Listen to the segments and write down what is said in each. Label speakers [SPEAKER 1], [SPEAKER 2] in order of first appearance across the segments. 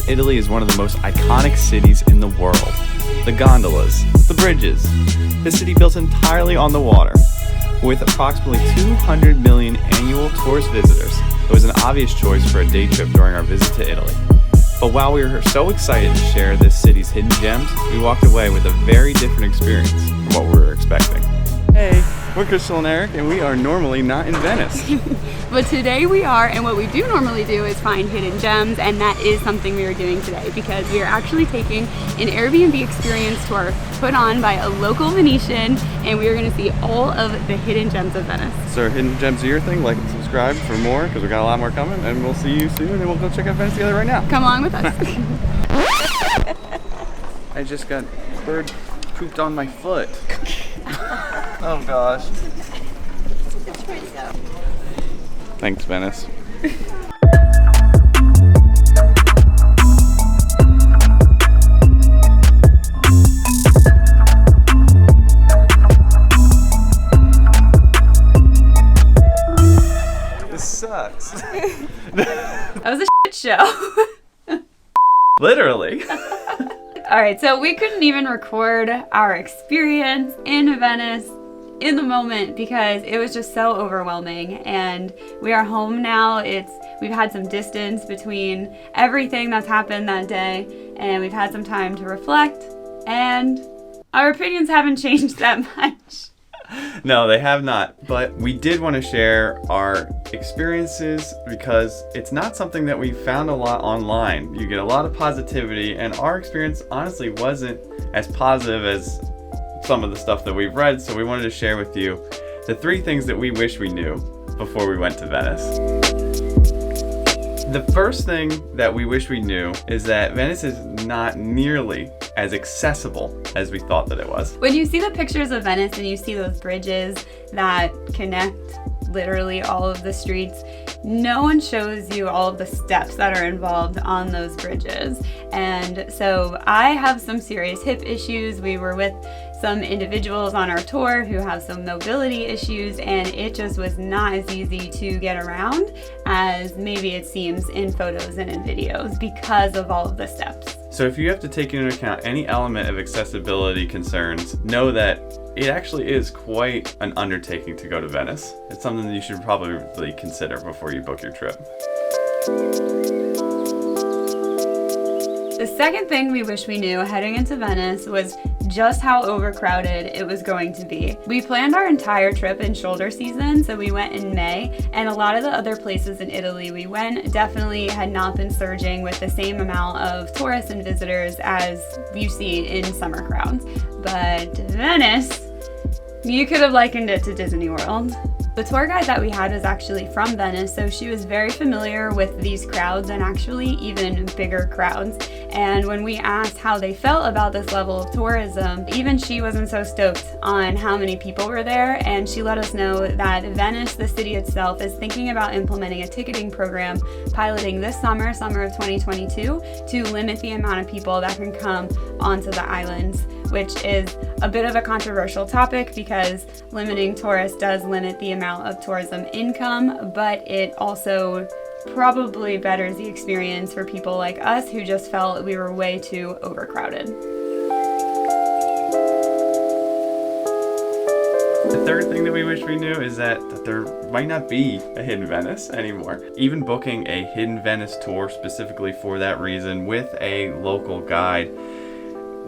[SPEAKER 1] Venice, Italy is one of the most iconic cities in the world. The gondolas, the bridges, the city built entirely on the water. With approximately 200 million annual tourist visitors, it was an obvious choice for a day trip during our visit to Italy. But while we were so excited to share this city's hidden gems, we walked away with a very different experience from what we were expecting. Hey, we're Krystal and Eric, and we are normally not in Venice.
[SPEAKER 2] But today we are, and what we do normally do is find hidden gems, and that is something we are doing today because we are actually taking an Airbnb experience tour put on by a local Venetian, and we are going to see all of the hidden gems of Venice.
[SPEAKER 1] So hidden gems are your thing, like and subscribe for more because we got a lot more coming, and we'll see you soon, and we'll go check out Venice together right now.
[SPEAKER 2] Come along with us.
[SPEAKER 1] I just got bird pooped on my foot. Oh gosh. Thanks, Venice. This sucks.
[SPEAKER 2] That was a shit show.
[SPEAKER 1] Literally.
[SPEAKER 2] Alright, so we couldn't even record our experience in Venice in the moment because it was just so overwhelming, and we are home now. We've had some distance between everything that's happened that day, and we've had some time to reflect, and our opinions haven't changed that much.
[SPEAKER 1] No, they have not, but we did want to share our experiences because it's not something that we found a lot online. You get a lot of positivity, and our experience honestly wasn't as positive as some of the stuff that we've read, so we wanted to share with you the 3 things that we wish we knew before we went to Venice. The first thing that we wish we knew is that Venice is not nearly as accessible as we thought that it was.
[SPEAKER 2] When you see the pictures of Venice and you see those bridges that connect literally all of the streets, no one shows you all of the steps that are involved on those bridges. And so I have some serious hip issues. We were with some individuals on our tour who have some mobility issues, and it just was not as easy to get around as maybe it seems in photos and in videos because of all of the steps.
[SPEAKER 1] So if you have to take into account any element of accessibility concerns, know that it actually is quite an undertaking to go to Venice. It's something that you should probably consider before you book your trip.
[SPEAKER 2] The second thing we wish we knew heading into Venice was just how overcrowded it was going to be. We planned our entire trip in shoulder season, so we went in May, and a lot of the other places in Italy we went definitely had not been surging with the same amount of tourists and visitors as you see in summer crowds. But Venice, you could have likened it to Disney World. The tour guide that we had was actually from Venice, so she was very familiar with these crowds and actually even bigger crowds. And when we asked how they felt about this level of tourism, even she wasn't so stoked on how many people were there, and she let us know that Venice, the city itself, is thinking about implementing a ticketing program piloting this summer of 2022, to limit the amount of people that can come onto the islands, which is a bit of a controversial topic because limiting tourists does limit the amount of tourism income, but it also probably betters the experience for people like us who just felt we were way too overcrowded.
[SPEAKER 1] The third thing that we wish we knew is that there might not be a hidden Venice anymore. Even booking a hidden Venice tour specifically for that reason with a local guide,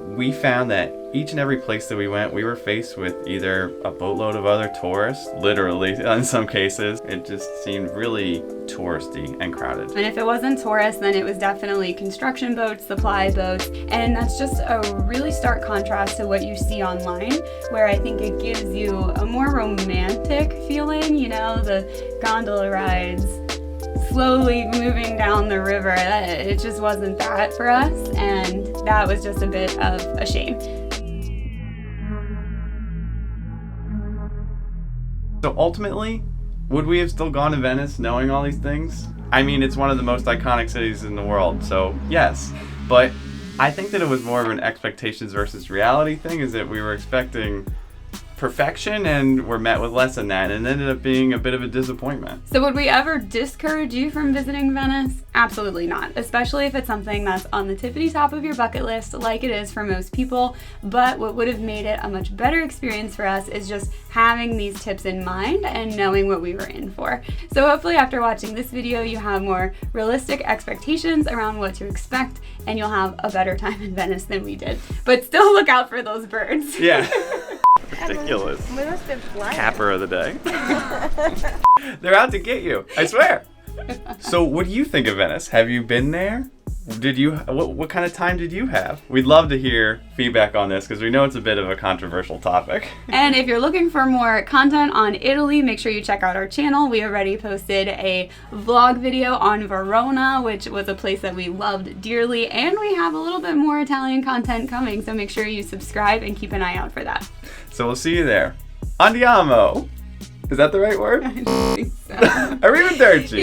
[SPEAKER 1] we found that each and every place that we went, we were faced with either a boatload of other tourists, literally in some cases. It just seemed really touristy and crowded.
[SPEAKER 2] And if it wasn't tourists, then it was definitely construction boats, supply boats, and that's just a really stark contrast to what you see online, where I think it gives you a more romantic feeling, you know, the gondola rides, slowly moving down the river. It just wasn't that for us, and that was just a bit of a shame.
[SPEAKER 1] So ultimately, would we have still gone to Venice knowing all these things? I mean, it's one of the most iconic cities in the world, so yes. But I think that it was more of an expectations versus reality thing, is that we were expecting perfection and were met with less than that, and ended up being a bit of a disappointment.
[SPEAKER 2] So would we ever discourage you from visiting Venice? Absolutely not, especially if it's something that's on the tippity top of your bucket list like it is for most people. But what would have made it a much better experience for us is just having these tips in mind and knowing what we were in for. So hopefully after watching this video you have more realistic expectations around what to expect, and you'll have a better time in Venice than we did. But still look out for those birds.
[SPEAKER 1] Yeah. Ridiculous.
[SPEAKER 3] We must have been flying.
[SPEAKER 1] Capper of the day. They're out to get you, I swear. So what do you think of Venice? Have you been there? What kind of time did you have? We'd love to hear feedback on this because we know it's a bit of a controversial topic.
[SPEAKER 2] And if you're looking for more content on Italy, make sure you check out our channel. We already posted a vlog video on Verona, which was a place that we loved dearly, and we have a little bit more Italian content coming, so make sure you subscribe and keep an eye out for that.
[SPEAKER 1] So we'll see you there. Andiamo! Is that the right word?
[SPEAKER 2] I don't think so.
[SPEAKER 1] Arrivederci!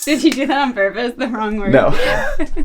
[SPEAKER 2] Did you do that on purpose? The wrong word.
[SPEAKER 1] No.